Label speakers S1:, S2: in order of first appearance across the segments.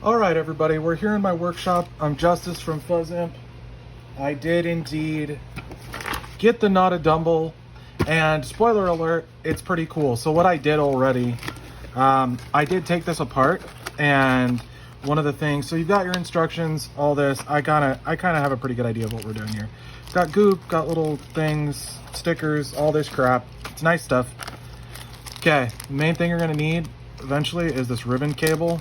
S1: All right, everybody, we're here in my workshop. I'm Justice from FuzzImp. I did indeed get the Notadumble, and spoiler alert, it's pretty cool. So what I did already, I did take this apart, and one of the things, so you've got your instructions, all this. I kind of have a pretty good idea of what we're doing here. Got goop, got little things, stickers, all this crap. It's nice stuff. Okay, the main thing you're gonna need eventually is this ribbon cable.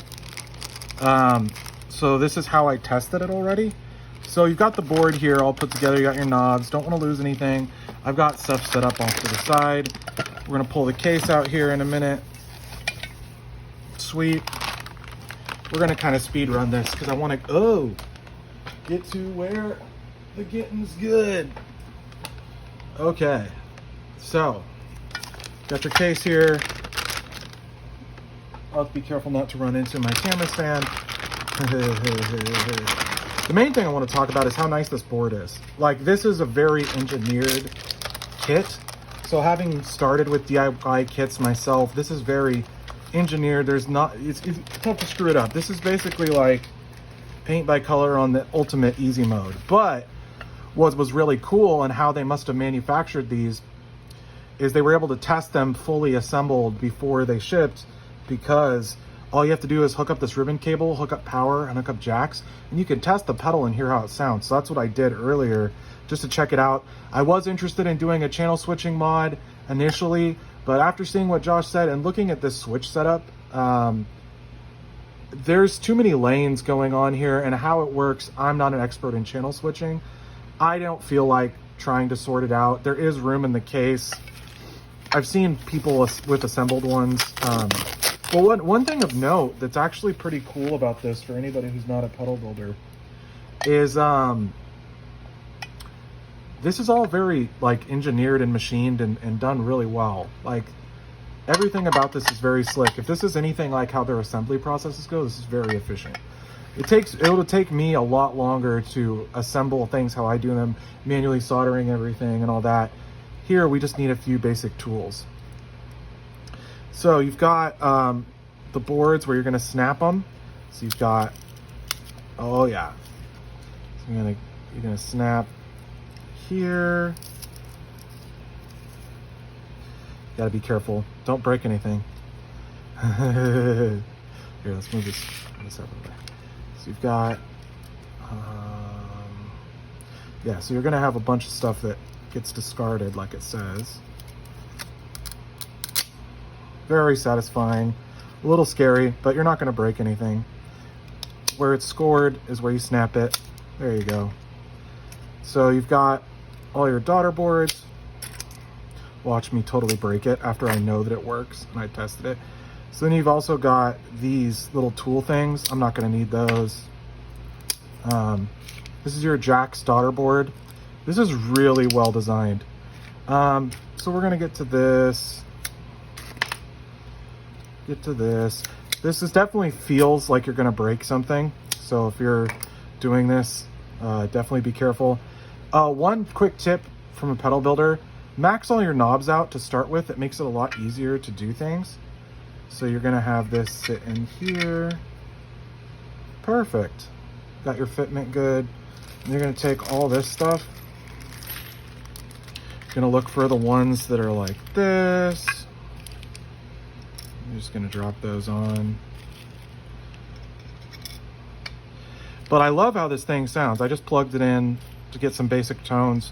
S1: So this is how I tested it already. So you've got the board here all put together, you got your knobs, don't want to lose anything. I've got stuff set up off to the side. We're gonna pull the case out here in a minute. Sweet. We're gonna kind of speed run this because I want to get to where the getting's good. Okay, so got your case here. I'll be careful not to run into my camera stand. The main thing I want to talk about is how nice this board is. Like, this is a very engineered kit. So having started with DIY kits myself, this is very engineered. There's not, it's tough to screw it up. This is basically like paint by color on the ultimate easy mode. But what was really cool and how they must have manufactured these is they were able to test them fully assembled before they shipped, because all you have to do is hook up this ribbon cable, hook up power, and hook up jacks, and you can test the pedal and hear how it sounds. So that's what I did earlier, just to check it out. I was interested in doing a channel switching mod initially, but after seeing what Josh said and looking at this switch setup, there's too many lanes going on here, and how it works, I'm not an expert in channel switching. I don't feel like trying to sort it out. There is room in the case. I've seen people with assembled ones. But one thing of note that's actually pretty cool about this, for anybody who's not a pedal builder, is this is all very like engineered and machined and done really well. Like, everything about this is very slick. If this is anything like how their assembly processes go, this is very efficient. It'll take me a lot longer to assemble things how I do them, manually soldering everything and all that. Here we just need a few basic tools. So you've got the boards where you're gonna snap them. So you've got, oh yeah. So you're gonna snap here. You gotta be careful. Don't break anything. Here, let's move this out of the way. So you've got, yeah, so you're gonna have a bunch of stuff that gets discarded, like it says. Very satisfying, a little scary, but you're not going to break anything. Where it's scored is where you snap it. There you go. So you've got all your daughter boards. Watch me totally break it after I know that it works and I tested it. So then you've also got these little tool things. I'm not going to need those. This is your Jack's daughter board. This is really well designed. So we're going to get to this. This is definitely feels like you're going to break something. So if you're doing this, definitely be careful. One quick tip from a pedal builder: max all your knobs out to start with. It makes it a lot easier to do things. So you're going to have this sit in here. Perfect. Got your fitment good. And you're going to take all this stuff. You're going to look for the ones that are like this. I'm just gonna drop those on. But I love how this thing sounds. I just plugged it in to get some basic tones.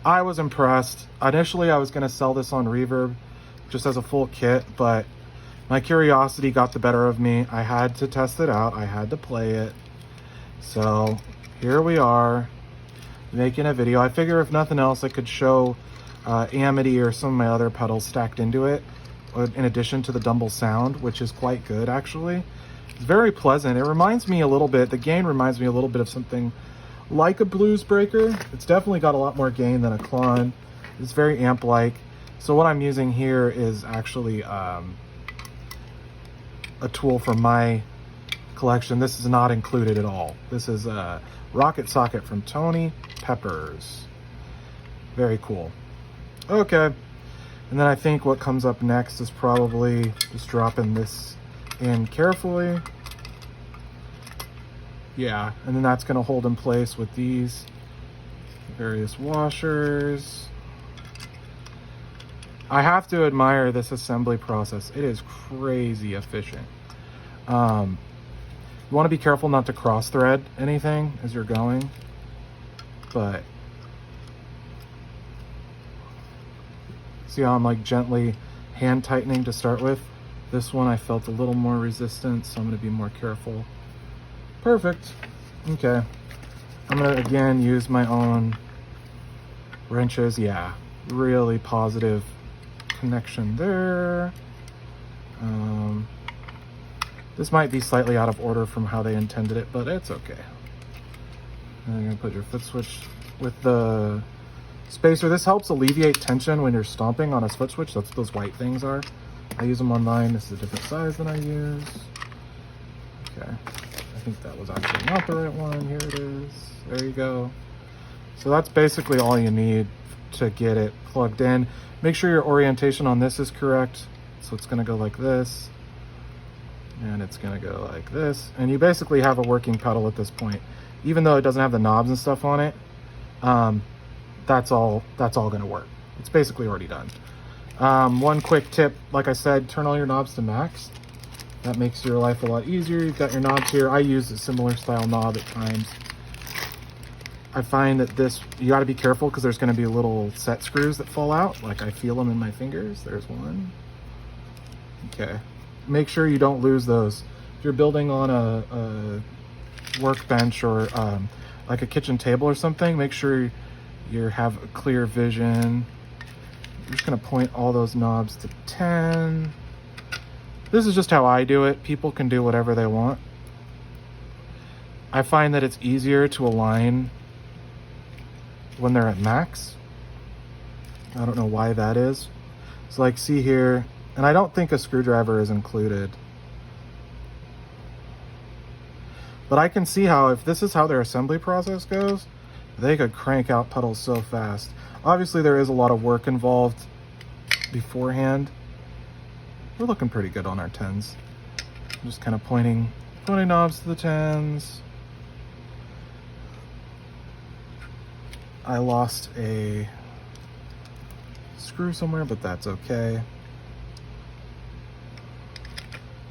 S1: I was impressed. Initially, I was gonna sell this on Reverb just as a full kit, but my curiosity got the better of me. I had to test it out. I had to play it. So here we are, making a video. I figure if nothing else, I could show Amity or some of my other pedals stacked into it, in addition to the Dumble sound, which is quite good actually. It's very pleasant. It reminds me a little bit, the gain reminds me a little bit of something like a Blues Breaker. It's definitely got a lot more gain than a Klon. It's very amp-like. So what I'm using here is actually a tool from my collection. This is not included at all. This is a Rocket Socket from Tony Peppers. Very cool. Okay. And then I think what comes up next is probably just dropping this in carefully. Yeah, and then that's gonna hold in place with these various washers. I have to admire this assembly process. It is crazy efficient. You want to be careful not to cross thread anything as you're going, but see how I'm like gently hand tightening to start with? This one I felt a little more resistance, so I'm going to be more careful. Perfect. Okay. I'm going to again use my own wrenches. Yeah, really positive connection there. This might be slightly out of order from how they intended it, but it's okay. And you're going to put your foot switch with the spacer. This helps alleviate tension when you're stomping on a foot switch. That's what those white things are. I use them on mine. This is a different size than I use. Okay. I think that was actually not the right one. Here it is. There you go. So that's basically all you need to get it plugged in. Make sure your orientation on this is correct. So it's going to go like this. And it's going to go like this. And you basically have a working pedal at this point. Even though it doesn't have the knobs and stuff on it, that's all going to work. It's basically already done. One quick tip, like I said, turn all your knobs to max. That makes your life a lot easier. You've got your knobs here. I use a similar style knob at times. I find that this, you got to be careful because there's going to be little set screws that fall out. Like I feel them in my fingers. There's one. Okay. Make sure you don't lose those. If you're building on a workbench or like a kitchen table or something, make sure you have a clear vision. I'm just going to point all those knobs to 10. This is just how I do it. People can do whatever they want. I find that it's easier to align when they're at max. I don't know why that is. So like see here, and I don't think a screwdriver is included. But I can see how if this is how their assembly process goes, they could crank out pedals so fast. Obviously there is a lot of work involved beforehand. We're looking pretty good on our 10s. I'm just kind of pointing knobs to the 10s. I lost a screw somewhere, but that's okay.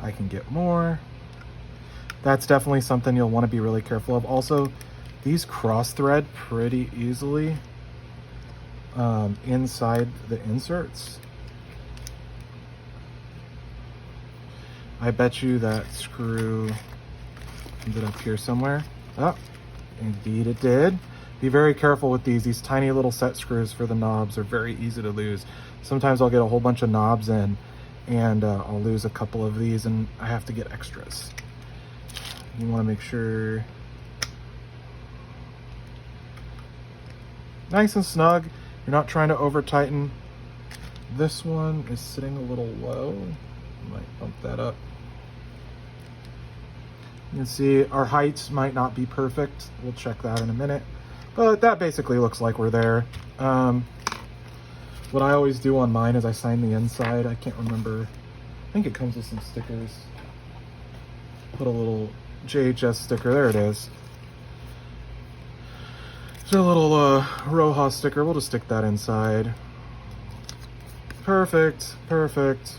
S1: I can get more. That's definitely something you'll want to be really careful of. Also, these cross thread pretty easily inside the inserts. I bet you that screw ended up here somewhere. Oh, indeed it did. Be very careful with these. These tiny little set screws for the knobs are very easy to lose. Sometimes I'll get a whole bunch of knobs in and I'll lose a couple of these and I have to get extras. You want to make sure nice and snug. You're not trying to over tighten. This one is sitting a little low. Might bump that up. You can see our heights might not be perfect. We'll check that in a minute. But that basically looks like we're there. What I always do on mine is I sign the inside. I can't remember. I think it comes with some stickers. Put a little JHS sticker. There it is. There's a little Roja sticker. We'll just stick that inside. Perfect. Perfect.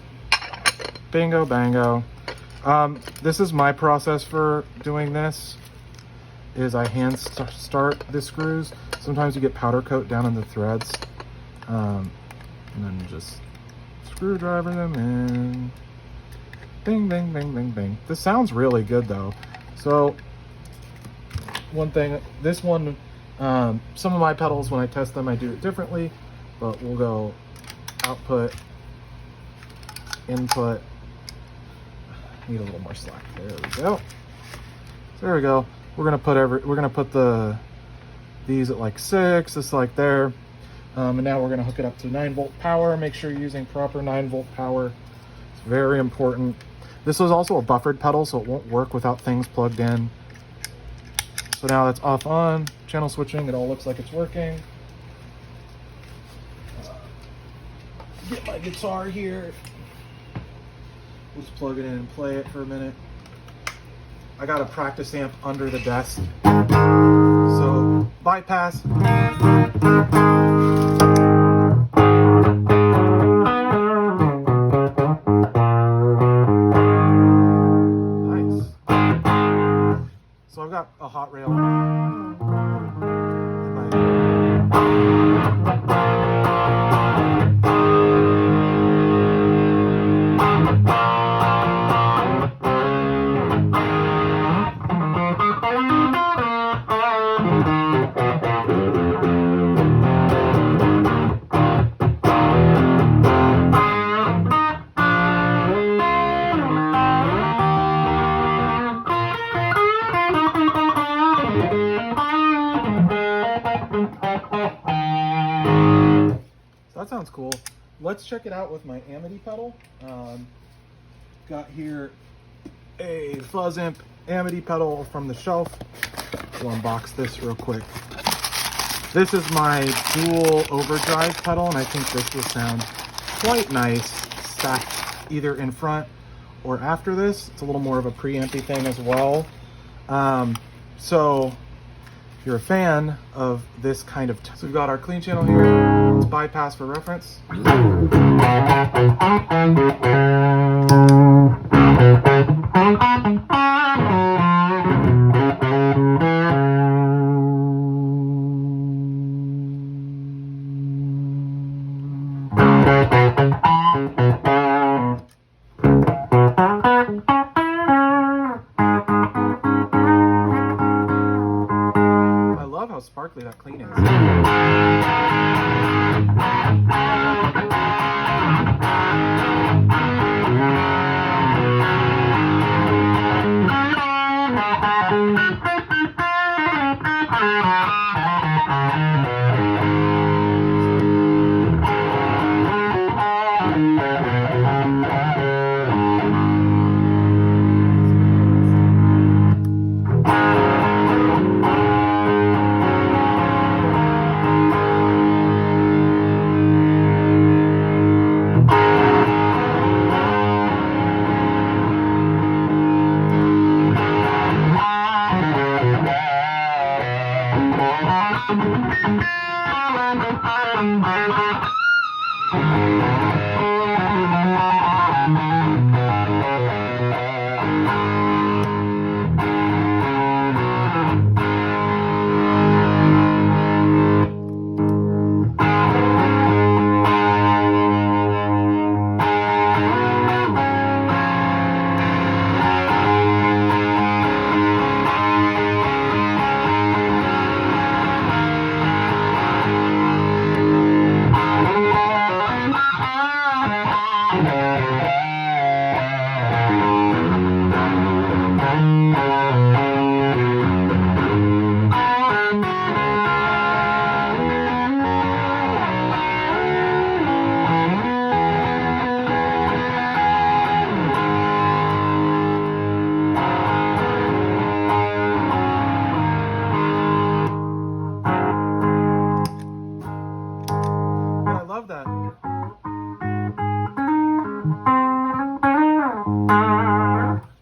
S1: Bingo bango. This is my process for doing this. Is I hand start the screws. Sometimes you get powder coat down in the threads. And then just screwdriver them in. Bing, bing, bing, bing, bing. This sounds really good though. So one thing, this one, some of my pedals when I test them I do it differently, but we'll go output, input. Need a little more slack. There we go. There we go. We're gonna put these at like 6, this like there. And now we're gonna hook it up to 9-volt power. Make sure you're using proper 9-volt power. It's very important. This is also a buffered pedal, so it won't work without things plugged in. So now that's off on, channel switching, it all looks like it's working. Get my guitar here. Let's plug it in and play it for a minute. I got a practice amp under the desk. So bypass. Nice. So I've got a hot rail. That sounds cool. Let's check it out with my Amity pedal. Got here a Fuzz Imp Amity pedal from the shelf. We'll unbox this real quick. This is my dual overdrive pedal, and I think this will sound quite nice stacked either in front or after this. It's a little more of a preampy thing as well. So if you're a fan of this kind of, so we've got our clean channel here. Let's bypass for reference. I love how sparkly that clean is.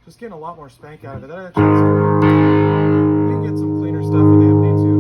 S1: Just getting a lot more spank out of it. That actually is cool. You can get some cleaner stuff with Amity too.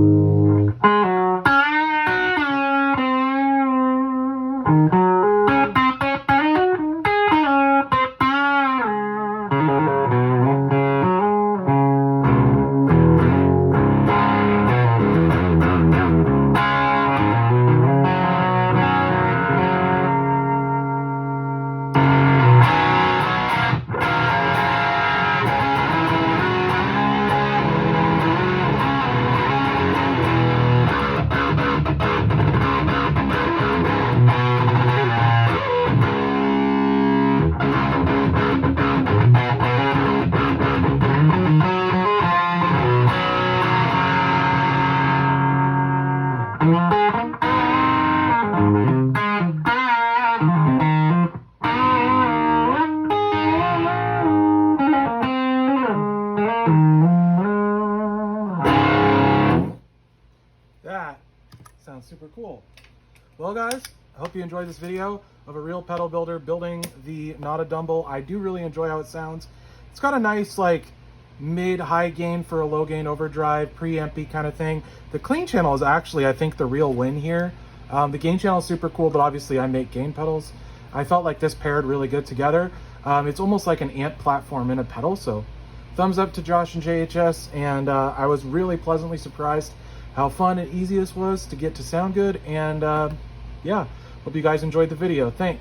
S1: That sounds super cool. Well guys, I hope you enjoyed this video of a real pedal builder building the Notadumble. I do really enjoy how it sounds. It's got a nice like mid-high gain for a low gain overdrive, preampy kind of thing. The clean channel is actually, I think, the real win here. The gain channel is super cool, but obviously I make gain pedals. I felt like this paired really good together. It's almost like an amp platform in a pedal, so thumbs up to Josh and JHS, and I was really pleasantly surprised how fun and easy this was to get to sound good, and yeah, hope you guys enjoyed the video. Thanks.